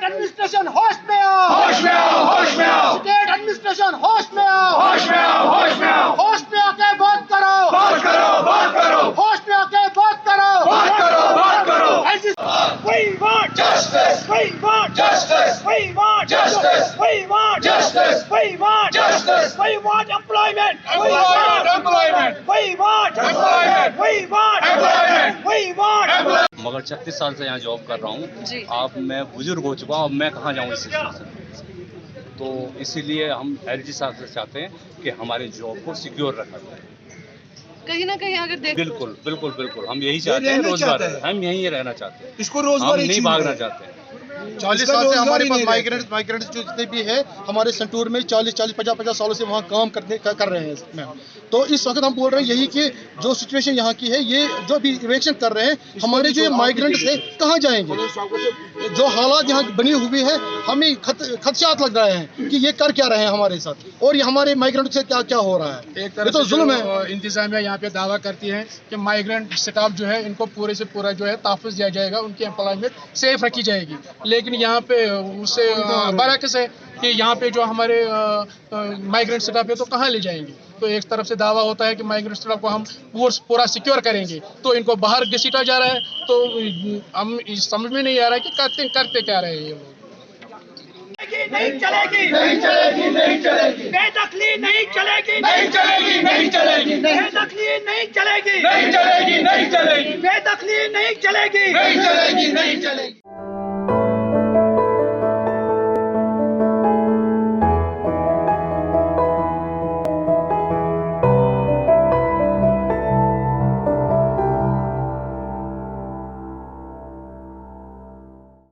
Administration होश में आओ, होश में आओ, होश में आओ, स्टेट एडमिनिस्ट्रेशन होश में आओ, होश में आओ, होश में आओ, होश में आके बात करो, बात करो, बात करो, होश में आके बात करो, बात करो, बात करो। We want Justice, we want justice, we want Justice. we want Justice. we want Justice. we want employment, Employment, employment, we want Employment. we want Employment. we want मगर 36 साल से यहाँ जॉब कर रहा हूँ। अब मैं बुजुर्ग हो चुका हूँ, अब मैं कहाँ जाऊँ इस सिस्टम से। तो इसीलिए हम एलजी साहब से चाहते हैं कि हमारे जॉब को सिक्योर रखा जाए। कहीं ना कहीं अगर देख बिल्कुल बिल्कुल बिल्कुल हम यही चाहते हैं, रोजगार हम यहीं रहना चाहते हैं, इसको रोजगार हम नहीं भागना चाहते हैं। 40 साल से हमारे पास माइग्रेंट्स जो जितने भी है हमारे संतूर में 40-50 सालों से वहाँ काम कर रहे हैं मैम। तो इस वक्त हम बोल रहे हैं यही कि जो सिचुएशन यहाँ की है, ये जो भी इवेक्शन कर रहे हैं हमारे जो माइग्रेंट्स है कहाँ जाएंगे, जो हालात यहाँ बनी हुई है हमें खदशात लग रहे हैं कि ये कर क्या रहे हैं हमारे साथ, और ये हमारे माइग्रेंट से क्या क्या हो रहा है। एक तरह तो जुल्म है। इंतजामिया यहाँ पे दावा करती है कि माइग्रेंट स्टाफ जो है इनको पूरे से पूरा जो है तहफ़्फ़ुज़ दिया जाएगा, उनकी एम्प्लॉयमेंट सेफ रखी जाएगी। लेकिन यहाँ पे उससे बरअक्स है कि यहाँ पे जो हमारे माइग्रेंट स्टाफ है तो कहाँ ले जाएंगे। तो एक तरफ से दावा होता है कि माइग्रेंट स्टाफ को हम पूरा सिक्योर करेंगे, तो इनको बाहर घसीटा जा रहा है। तो हम समझ में नहीं आ रहा है कि करते क्या रहे हैं ये लोग। नहीं चलेगी, नहीं चलेगी, नहीं चलेगी, बेदखली नहीं चलेगी, नहीं चलेगी, नहीं चलेगी, बेदखली नहीं चलेगी, नहीं चलेगी, नहीं चलेगी, बेदखली नहीं चलेगी। नहीं चलेगी, नहीं चलेगी।